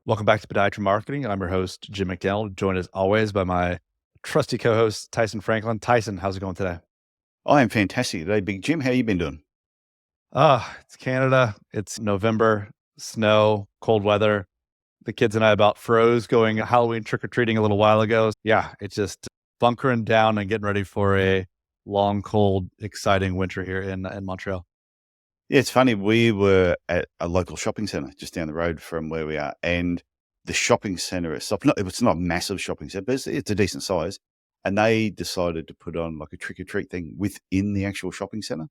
Welcome back to Podiatry Marketing. I'm your host, Jim McDaniel, joined as always by my trusty co-host, Tyson Franklin. Tyson, how's it going today? I am fantastic today, Big Jim. How you been doing? It's Canada. It's November, snow, cold weather. The kids and I about froze going Halloween trick-or-treating a little while ago. Yeah, it's just bunkering down and getting ready for a long, cold, exciting winter here in Montreal. Yeah, it's funny. We were at a local shopping centre just down the road from where we are, and the shopping centre itself, it's not a massive shopping centre, but it's a decent size. And they decided to put on like a trick or treat thing within the actual shopping centre.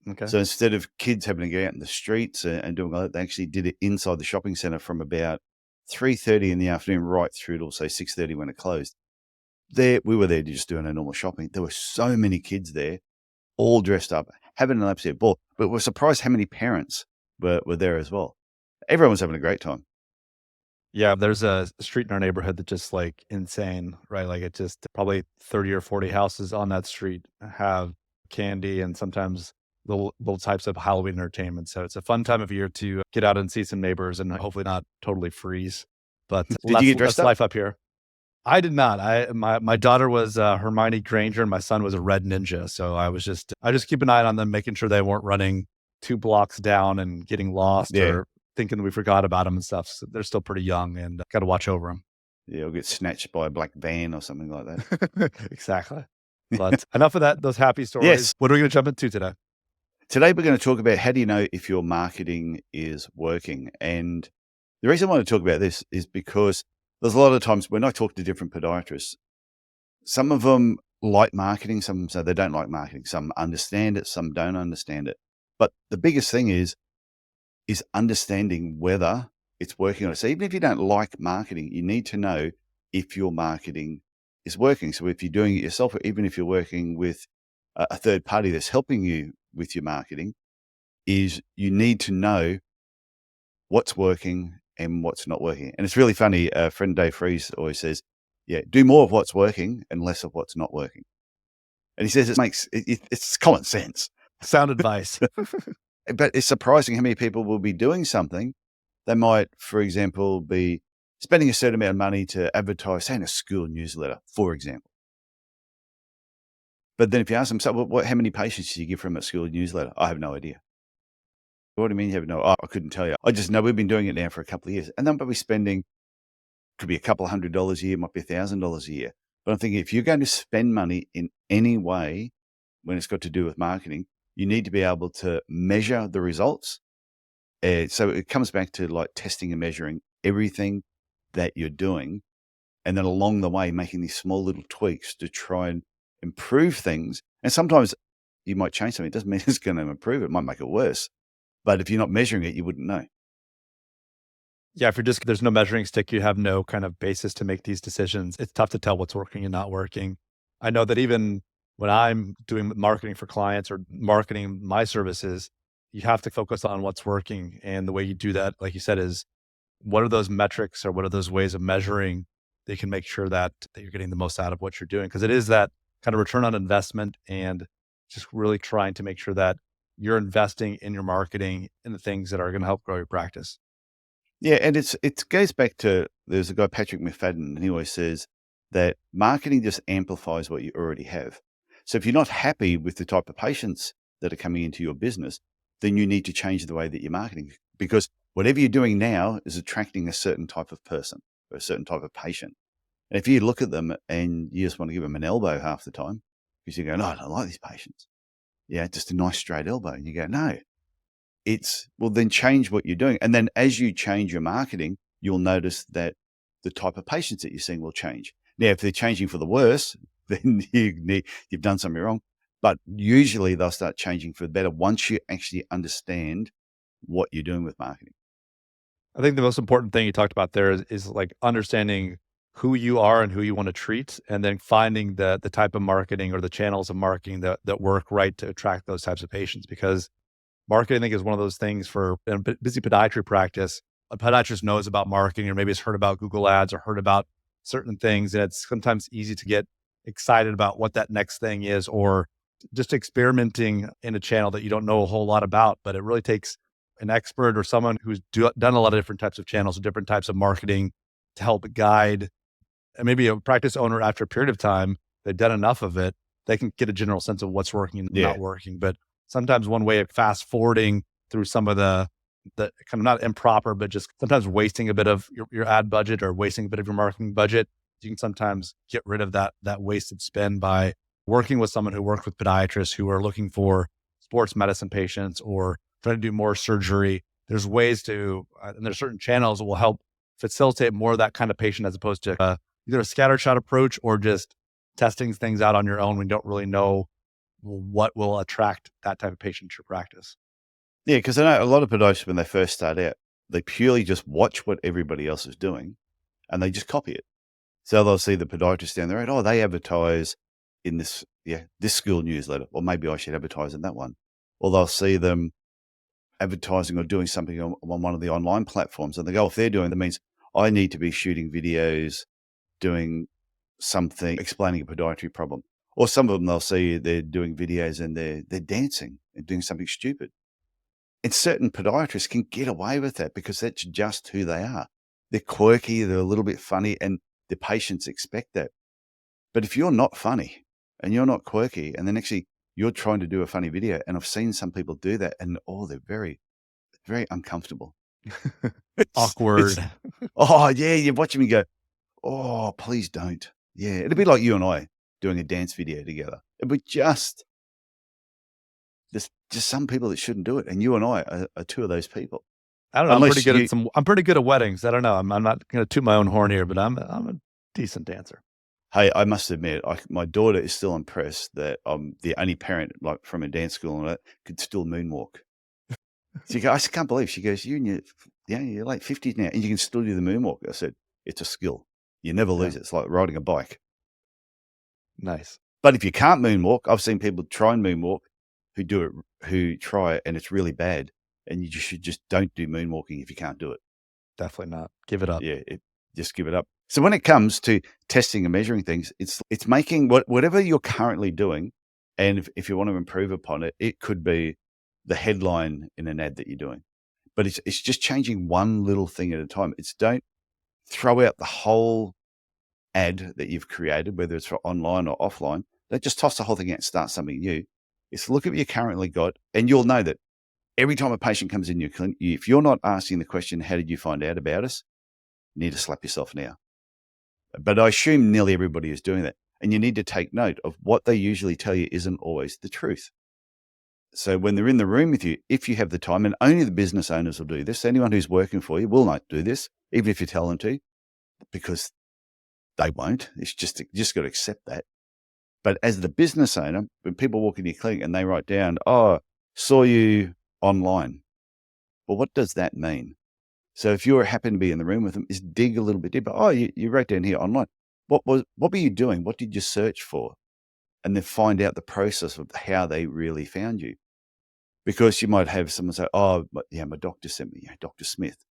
Okay. So instead of kids having to go out in the streets and doing all that, they actually did it inside the shopping centre from about 3:30 in the afternoon right through till say 6:30 when it closed. We were there just doing our normal shopping. There were so many kids there all dressed up, having an absolute ball. But we're surprised how many parents were there as well. Everyone was having a great time. Yeah, there's a street in our neighborhood that's just like insane, right? Like it just probably 30 or 40 houses on that street have candy and sometimes little types of Halloween entertainment. So it's a fun time of year to get out and see some neighbors and hopefully not totally freeze. But Did you get dressed that's up? life up here. I did not. My daughter was Hermione Granger and my son was a Red Ninja. So I just keep an eye on them, making sure they weren't running 2 blocks down and getting lost Yeah. or thinking we forgot about them and stuff. So they're still pretty young and got to watch over them. Yeah, or get snatched by a black van or something like that. Exactly. But enough of that, those happy stories. Yes. What are we going to jump into today? Today we're going to talk about how do you know if your marketing is working. And the reason I want to talk about this is because there's a lot of times when I talk to different podiatrists, some of them like marketing, some say they don't like marketing, some understand it, some don't understand it. But the biggest thing is understanding whether it's working or not. So even if you don't like marketing, you need to know if your marketing is working. So if you're doing it yourself, or even if you're working with a third party that's helping you with your marketing, is you need to know what's working and what's not working. And it's really funny. Friend Dave Freeze always says, yeah, do more of what's working and less of what's not working. And he says it's common sense. Sound advice. But it's surprising how many people will be doing something. They might, for example, be spending a certain amount of money to advertise, say, in a school newsletter, for example. But then if you ask them, so how many patients do you give from a school newsletter? I have no idea. What do you mean you have no? Oh, I couldn't tell you. I just know we've been doing it now for a couple of years. And then we'll be spending, could be a couple of $100 a year, might be $1,000 a year. But I'm thinking if you're going to spend money in any way when it's got to do with marketing, you need to be able to measure the results. So it comes back to like testing and measuring everything that you're doing. And then along the way, making these small little tweaks to try and improve things. And sometimes you might change something. It doesn't mean it's going to improve it. It might make it worse. But if you're not measuring it, you wouldn't know. Yeah, if there's no measuring stick, you have no kind of basis to make these decisions. It's tough to tell what's working and not working. I know that even when I'm doing marketing for clients or marketing my services, you have to focus on what's working. And the way you do that, like you said, is what are those metrics or what are those ways of measuring that you can make sure that you're getting the most out of what you're doing? Because it is that kind of return on investment and just really trying to make sure that you're investing in your marketing in the things that are going to help grow your practice. Yeah, and it goes back to there's a guy, Patrick McFadden, and he always says that marketing just amplifies what you already have. So if you're not happy with the type of patients that are coming into your business, then you need to change the way that you're marketing because whatever you're doing now is attracting a certain type of person or a certain type of patient. And if you look at them and you just want to give them an elbow half the time because you go, no, I don't like these patients. Yeah, just a nice straight elbow. And you go, no, well, then change what you're doing. And then as you change your marketing, you'll notice that the type of patients that you're seeing will change. Now, if they're changing for the worse, then you've done something wrong. But usually they'll start changing for the better once you actually understand what you're doing with marketing. I think the most important thing you talked about there is like understanding who you are and who you want to treat, and then finding the type of marketing or the channels of marketing that work right to attract those types of patients. Because marketing, I think, is one of those things for a busy podiatry practice. A podiatrist knows about marketing, or maybe has heard about Google Ads or heard about certain things, and it's sometimes easy to get excited about what that next thing is, or just experimenting in a channel that you don't know a whole lot about. But it really takes an expert or someone who's done a lot of different types of channels, different types of marketing to help guide, and maybe a practice owner after a period of time, they've done enough of it, they can get a general sense of what's working and Yeah. not working. But sometimes one way of fast forwarding through some of the kind of not improper, but just sometimes wasting a bit of your ad budget or wasting a bit of your marketing budget, you can sometimes get rid of that wasted spend by working with someone who works with podiatrists who are looking for sports medicine patients or trying to do more surgery. There's ways to, and there's certain channels that will help facilitate more of that kind of patient as opposed to either a scattershot approach or just testing things out on your own when you don't really know what will attract that type of patient to your practice. Yeah, because I know a lot of podiatrists, when they first start out, they purely just watch what everybody else is doing and they just copy it. So they'll see the podiatrist down the road, oh, they advertise in this school newsletter, or maybe I should advertise in that one. Or they'll see them advertising or doing something on one of the online platforms, and they go, if they're doing that means I need to be shooting videos, doing something, explaining a podiatry problem. Or some of them, they'll see they're doing videos and they're dancing and doing something stupid. And certain podiatrists can get away with that because that's just who they are. They're quirky, they're a little bit funny, and the patients expect that. But if you're not funny and you're not quirky, and then actually you're trying to do a funny video, and I've seen some people do that, and they're very, very uncomfortable. It's Awkward. oh yeah, you watch me go, oh please don't. Yeah, it'd be like you and I doing a dance video together. It would there's just some people that shouldn't do it, and you and I are two of those people. I don't know. Unless you, I'm pretty good at weddings. I don't know. I'm not going to toot my own horn here, but I'm a decent dancer. hey, I must admit, my daughter is still impressed that I'm the only parent, like from a dance school and all that, could still moonwalk. She goes, I just can't believe. She goes, you're like 50 now, and you can still do the moonwalk. I said, it's a skill. You never Yeah. lose it. It's like riding a bike. Nice. But if you can't moonwalk, I've seen people try and moonwalk who try it, and it's really bad. And you should just don't do moonwalking if you can't do it. Definitely not. Give it up. Yeah, just give it up. So when it comes to testing and measuring things, it's making whatever you're currently doing, and if you want to improve upon it, it could be the headline in an ad that you're doing. But it's just changing one little thing at a time. It's don't throw out the whole ad that you've created, whether it's for online or offline. Don't just toss the whole thing out and start something new. It's look at what you currently got, and you'll know that every time a patient comes in your clinic, if you're not asking the question, how did you find out about us? You need to slap yourself now. But I assume nearly everybody is doing that. And you need to take note of what they usually tell you isn't always the truth. So when they're in the room with you, if you have the time, and only the business owners will do this, anyone who's working for you will not do this, even if you tell them to, because they won't. It's you just got to accept that. But as the business owner, when people walk into your clinic and they write down, oh, saw you online. Well, what does that mean? So if you happen to be in the room with them, is dig a little bit deeper. Oh, you wrote down here online. What were you doing? What did you search for? And then find out the process of how they really found you. Because you might have someone say, oh, my doctor sent me, Dr. Smith.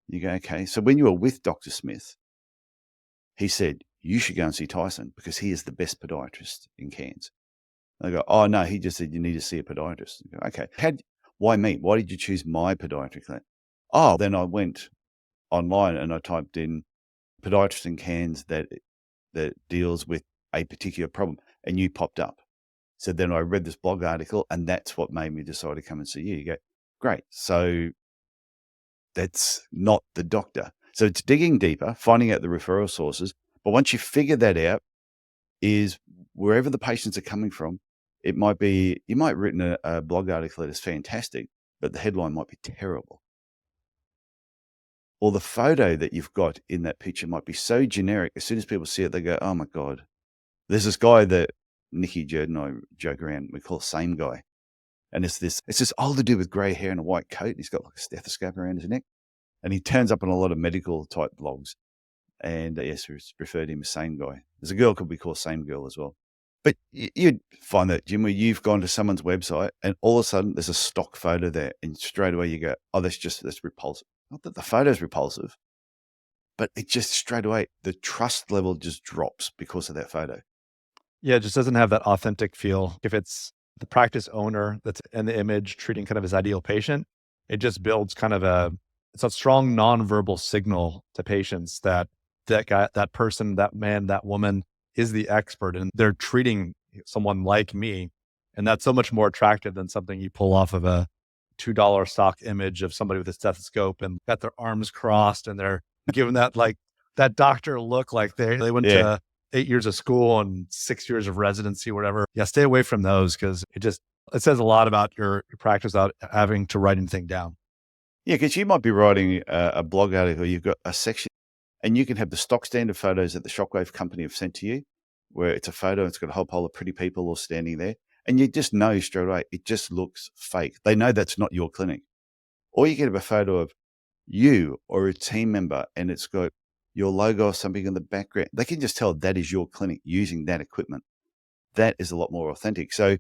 You go, okay. So when you were with Dr. Smith, he said, you should go and see Tyson because he is the best podiatrist in Cairns. They go, oh, no, he just said you need to see a podiatrist. You go, okay. Why me? Why did you choose my podiatry clinic? Oh, then I went online and I typed in podiatrist in Cairns that deals with a particular problem, and you popped up. So then I read this blog article, and that's what made me decide to come and see you. You go, great. So that's not the doctor. So it's digging deeper, finding out the referral sources. But once you figure that out, is wherever the patients are coming from, it might be, you might have written a blog article that is fantastic, but the headline might be terrible. Or the photo that you've got in that picture might be so generic. As soon as people see it, they go, oh my God. There's this guy that Nikki Jerd and I joke around, we call same guy. And it's this older dude with grey hair and a white coat. And he's got like a stethoscope around his neck. And he turns up on a lot of medical type blogs. And yes, we refer to him as same guy. There's a girl could be called same girl as well. But you'd find that, Jim, where you've gone to someone's website and all of a sudden there's a stock photo there. And straight away you go, oh, that's repulsive. Not that the photo's repulsive, but it just straight away, the trust level just drops because of that photo. Yeah, it just doesn't have that authentic feel. If it's the practice owner that's in the image treating kind of his ideal patient, it just builds kind of it's a strong nonverbal signal to patients that that guy, that person, that man, that woman is the expert and they're treating someone like me. And that's so much more attractive than something you pull off of a $2 stock image of somebody with a stethoscope and got their arms crossed and they're giving that like that doctor look like they went Yeah. to 8 years of school and 6 years of residency, whatever. Yeah, stay away from those because it says a lot about your practice without having to write anything down. Yeah, because you might be writing a blog article, you've got a section, and you can have the stock standard photos that the Shockwave company have sent to you, where it's a photo, it's got a whole pile of pretty people all standing there, and you just know straight away, it just looks fake. They know that's not your clinic. Or you get a photo of you or a team member, and it's got your logo or something in the background. They can just tell that is your clinic using that equipment. That is a lot more authentic. So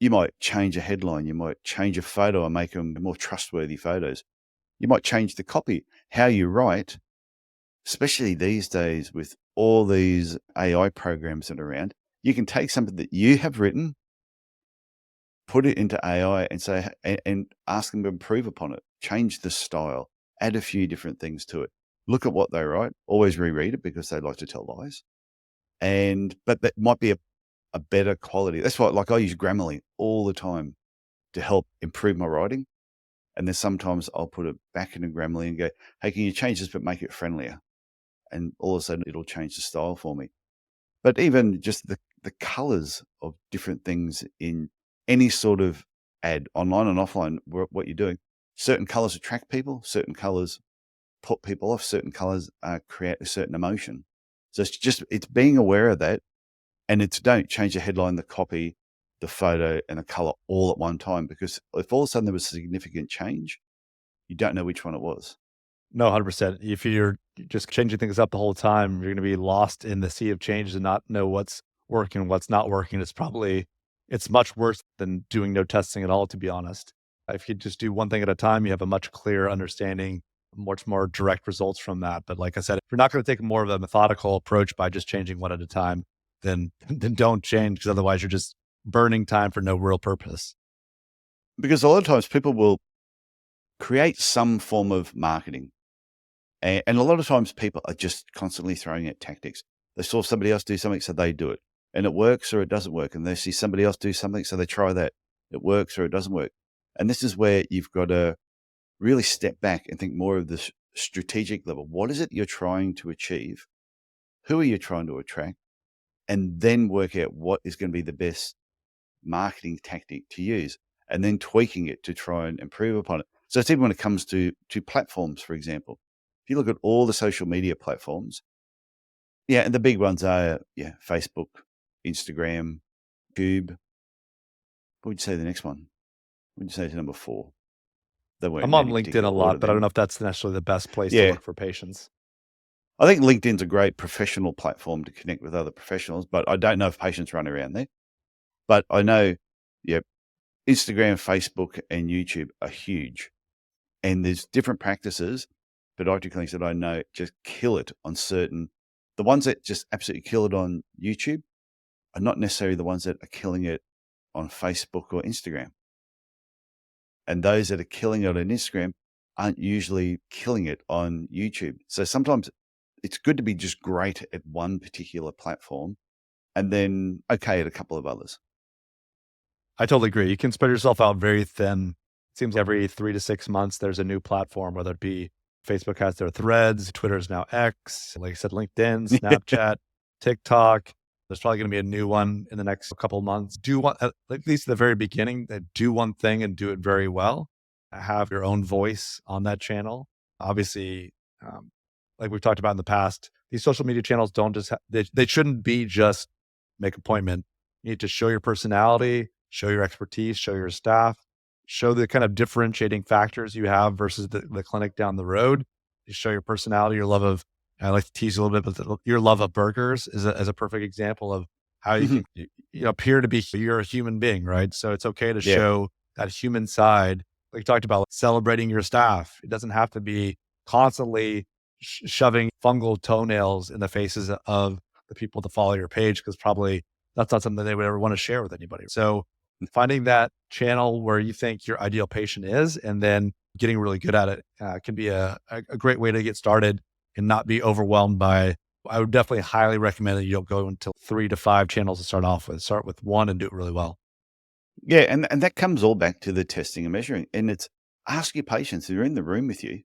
you might change a headline, you might change a photo and make them more trustworthy photos. You might change the copy, how you write, especially these days with all these AI programs that are around. You can take something that you have written, put it into AI and say, and ask them to improve upon it, change the style, add a few different things to it. Look at what they write, always reread it because they like to tell lies. But that might be a better quality. That's why, like, I use Grammarly all the time to help improve my writing. And then sometimes I'll put it back into Grammarly and go, hey, can you change this but make it friendlier? And all of a sudden it'll change the style for me. But even just the colors of different things in any sort of ad, online and offline, what you're doing, certain colors attract people, certain colors put people off, certain colors create a certain emotion. So it's being aware of that. And it's don't change the headline, the copy, the photo, and the color all at one time. Because if all of a sudden there was significant change, you don't know which one it was. No, 100%. If you're just changing things up the whole time, you're going to be lost in the sea of change and not know what's working, what's not working. It's much worse than doing no testing at all, to be honest. If you just do one thing at a time, you have a much clearer understanding, much more direct results from that. But like I said, if you're not going to take more of a methodical approach by just changing one at a time, then don't change because otherwise you're just burning time for no real purpose. Because a lot of times people will create some form of marketing. And a lot of times people are just constantly throwing out tactics. They saw somebody else do something, so they do it. And it works or it doesn't work. And they see somebody else do something, so they try that. It works or it doesn't work. And this is where you've got to really step back and think more of the strategic level. What is it you're trying to achieve? Who are you trying to attract? And then work out what is going to be the best marketing tactic to use, and then tweaking it to try and improve upon it. So it's even when it comes to platforms, for example. If you look at all the social media platforms, yeah, and the big ones are, yeah, Facebook, Instagram, Tube. What would you say the next one? What would you say is number 4? They weren't I'm in on any LinkedIn a particular order lot, but I don't then. know if that's necessarily the best place to Yeah, look for patients. I think LinkedIn's a great professional platform to connect with other professionals, but I don't know if patients run around there. But I know, yeah, Instagram, Facebook, and YouTube are huge. And there's different practices, podiatry clinics that I know just kill it on certain. The ones that just absolutely kill it on YouTube are not necessarily the ones that are killing it on Facebook or Instagram. And those that are killing it on Instagram aren't usually killing it on YouTube. So sometimes it's good to be just great at one particular platform and then okay at a couple of others. I totally agree. You can spread yourself out very thin. It seems like every 3 to 6 months, there's a new platform, whether it be Facebook has their threads, Twitter is now X, like I said, LinkedIn, Snapchat, TikTok. There's probably going to be a new one in the next couple of months. Do one, at least at the very beginning, do one thing and do it very well. Have your own voice on that channel. Obviously, um, like we've talked about in the past, these social media channels don't just, they shouldn't be just make appointment. You need to show your personality, show your expertise, show your staff, show the kind of differentiating factors you have versus the clinic down the road. You show your personality, your love of, I like to tease a little bit, but your love of burgers is a perfect example of how you can appear to be, you're a human being, right? So it's okay to Yeah. show that human side. Like you talked about, celebrating your staff. It doesn't have to be constantly shoving fungal toenails in the faces of the people that follow your page, because probably that's not something they would ever want to share with anybody. So Finding that channel where you think your ideal patient is, and then getting really good at it can be a great way to get started and not be overwhelmed by. I would definitely highly recommend that you don't go into 3 to 5 channels to start off with. Start with one and do it really well. Yeah, and that comes all back to the testing and measuring, and it's ask your patients who are in the room with you,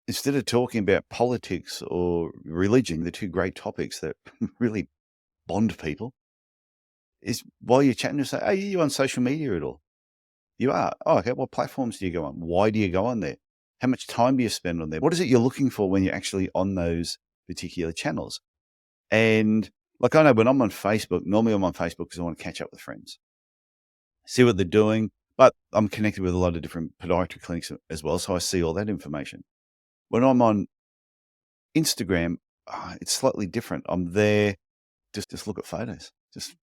instead of talking about politics or religion, the 2 great topics that really bond people, is while you're chatting, just say, "Hey, are you on social media at all?" "You are." "Oh, okay. What platforms do you go on? Why do you go on there? How much time do you spend on there? What is it you're looking for when you're actually on those particular channels?" And, like, I know when I'm on Facebook, normally I'm on Facebook because I wanna catch up with friends, see what they're doing, but I'm connected with a lot of different podiatry clinics as well, so I see all that information. When I'm on Instagram, it's slightly different. I'm there just look at photos. Just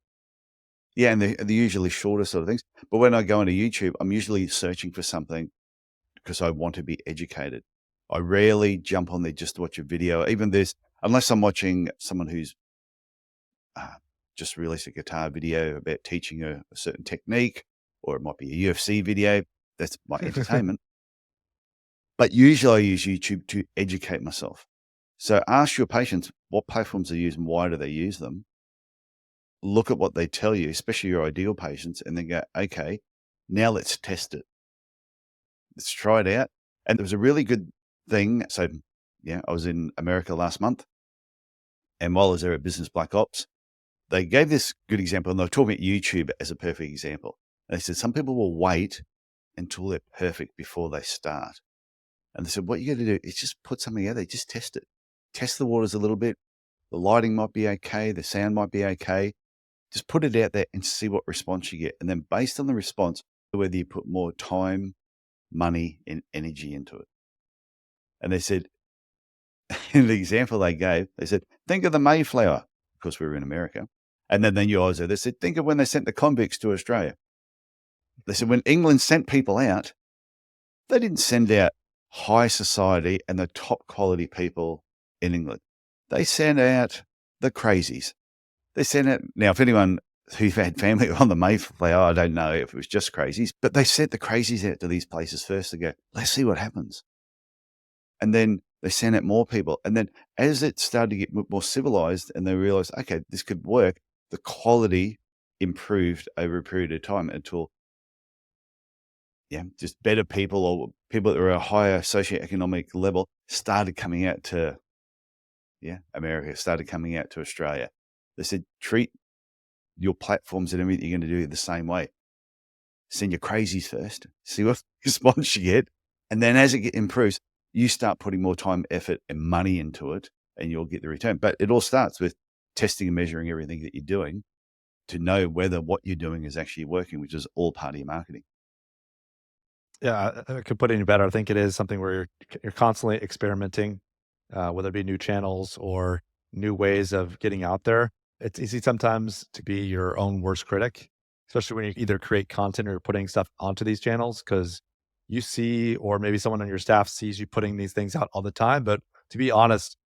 yeah, and they're usually shorter sort of things. But when I go onto YouTube, I'm usually searching for something because I want to be educated. I rarely jump on there just to watch a video, even there's unless I'm watching someone who's uh, just released a guitar video about teaching a certain technique, or it might be a UFC video. That's my entertainment. But usually I use YouTube to educate myself. So ask your patients what platforms they use and why do they use them. Look at what they tell you, especially your ideal patients, and then go, okay, now let's test it. Let's try it out. And there was a really good thing. So, yeah, I was in America last month. And while I was there at Business Black Ops, they gave this good example. And they were talking about YouTube as a perfect example. And they said, some people will wait until they're perfect before they start. And they said, what you got to do is just put something out there, just test it. Test the waters a little bit. The lighting might be okay. The sound might be okay. Just put it out there and see what response you get. And then based on the response, whether you put more time, money, and energy into it. And they said, in the example they gave, they said, think of the Mayflower, because we were in America. And then you always they said, think of when they sent the convicts to Australia. They said, when England sent people out, they didn't send out high society and the top quality people in England. They sent out the crazies. They sent out, now, if anyone who had family on the Mayflower, I don't know if it was just crazies, but they sent the crazies out to these places first to go, let's see what happens. And then they sent out more people. And then as it started to get more civilized and they realized, okay, this could work, the quality improved over a period of time until, yeah, just better people or people that were at a higher socioeconomic level started coming out to, yeah, America, started coming out to Australia. They said, treat your platforms and everything you're going to do the same way. Send your crazies first, see what response you get. And then as it improves, you start putting more time, effort, and money into it, and you'll get the return. But it all starts with testing and measuring everything that you're doing to know whether what you're doing is actually working, which is all part of your marketing. Yeah, I could put it any better. I think it is something where you're constantly experimenting, whether it be new channels or new ways of getting out there. It's easy sometimes to be your own worst critic, especially when you either create content or putting stuff onto these channels because you see, or maybe someone on your staff sees you putting these things out all the time. But to be honest,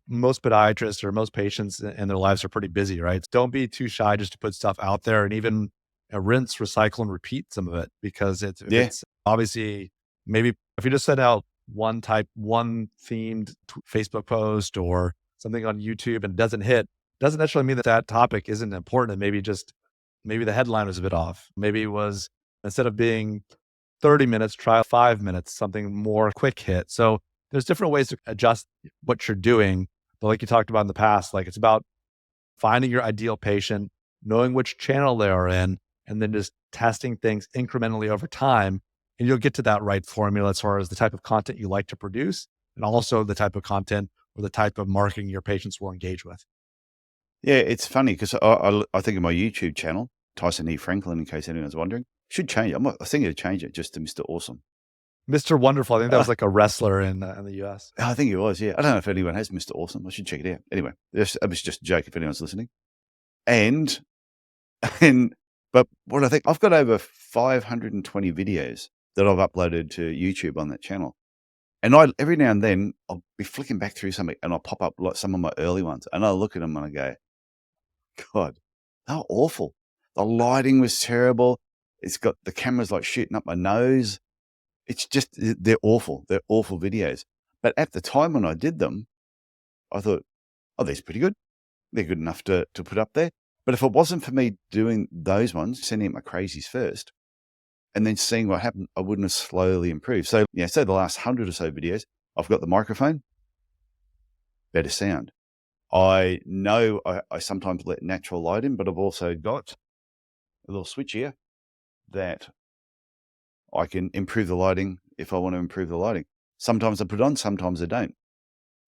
most podiatrists or most patients in their lives are pretty busy, right? Don't be too shy just to put stuff out there and even rinse, recycle, and repeat some of it because if Yeah. it's obviously maybe if you just send out one themed Facebook post or something on YouTube and it doesn't hit, doesn't necessarily mean that that topic isn't important. And maybe the headline was a bit off. Maybe it was instead of being 30 minutes, try 5 minutes, something more quick hit. So there's different ways to adjust what you're doing. But like you talked about in the past, like it's about finding your ideal patient, knowing which channel they are in, and then just testing things incrementally over time. And you'll get to that right formula as far as the type of content you like to produce and also the type of content or the type of marketing your patients will engage with. Yeah, it's funny because I think of my YouTube channel, Tyson E. Franklin, in case anyone's wondering, should change it. I think I'd change it just to Mr. Awesome. Mr. Wonderful, I think that Uh, was like a wrestler in the US. I think it was, yeah. I don't know if anyone has Mr. Awesome. I should check it out. Anyway, it was just a joke if anyone's listening. And And but what I think I've got over 520 videos that I've uploaded to YouTube on that channel. And I every now and then I'll be flicking back through something and I'll pop up like some of my early ones and I'll look at them and I go, God, they're awful. The lighting was terrible. It's got the cameras like shooting up my nose. It's just, they're awful. They're awful videos. But at the time when I did them, I thought, oh, these are pretty good. They're good enough to put up there. But if it wasn't for me doing those ones, sending out my crazies first, and then seeing what happened, I wouldn't have slowly improved. So, say the last 100 or so videos, I've got the microphone, better sound. I know I sometimes let natural light in, but I've also got a little switch here that I can improve the lighting if I want to improve the lighting. Sometimes I put it on, sometimes I don't.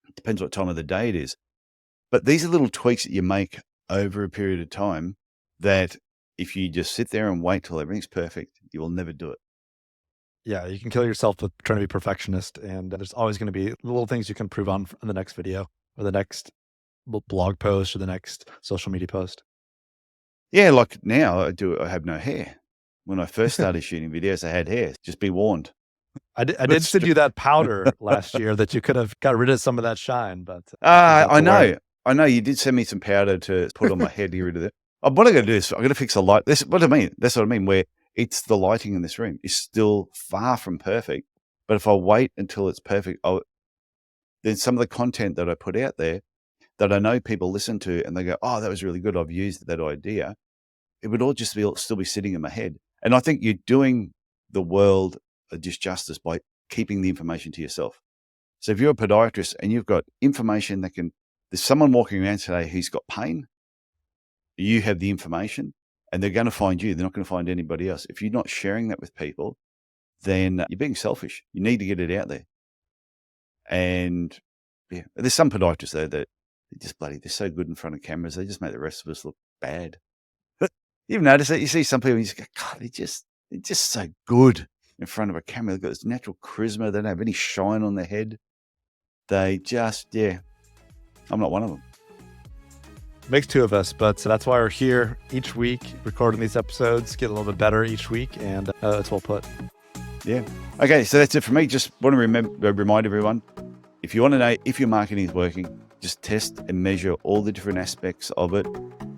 It depends what time of the day it is. But these are little tweaks that you make over a period of time that if you just sit there and wait till everything's perfect, you will never do it. Yeah, you can kill yourself with trying to be perfectionist, and there's always going to be little things you can improve on in the next video or the next blog post or the next social media post. Yeah, like now I have no hair. When I first started shooting videos, I had hair. Just be warned. I did send you that powder last year that you could have got rid of some of that shine, but I know you did send me some powder to put on my head to get rid of it. What I'm going to do is I'm going to fix the light. That's what I mean. Where it's the lighting in this room is still far from perfect. But if I wait until it's perfect, then some of the content that I put out there that I know people listen to and they go, oh, that was really good. I've used that idea. It would all just still be sitting in my head. And I think you're doing the world a disjustice by keeping the information to yourself. So if you're a podiatrist and you've got information there's someone walking around today who's got pain, you have the information and they're going to find you. They're not going to find anybody else. If you're not sharing that with people, then you're being selfish. You need to get it out there. And yeah, there's some podiatrists though that they're so good in front of cameras. They just make the rest of us look bad. But you've noticed that you see some people, you just go, God, they're just so good in front of a camera. They've got this natural charisma. They don't have any shine on their head. They just, I'm not one of them. Makes two of us, but that's why we're here each week recording these episodes, get a little bit better each week, and that's well put. Yeah. Okay, so that's it for me. Just want to remind everyone, if you want to know if your marketing is working, just test and measure all the different aspects of it.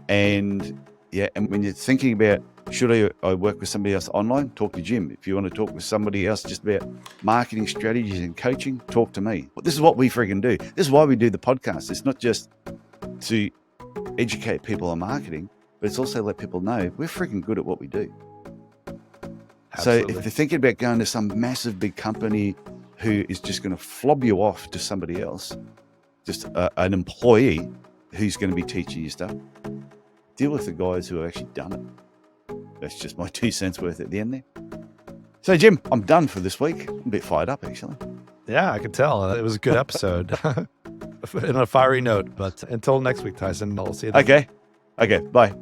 And when you're thinking about, should I work with somebody else online? Talk to Jim. If you want to talk with somebody else just about marketing strategies and coaching, talk to me. This is what we freaking do. This is why we do the podcast. It's not just to educate people on marketing, but it's also let people know we're freaking good at what we do. Absolutely. So if you're thinking about going to some massive big company who is just going to flob you off to somebody else, just an employee who's going to be teaching you stuff, deal with the guys who have actually done it. That's just my 2 cents worth at the end there. So, Jim, I'm done for this week. I'm a bit fired up, actually. Yeah, I can tell. It was a good episode. On a fiery note. But until next week, Tyson, I'll see you then. Okay, bye.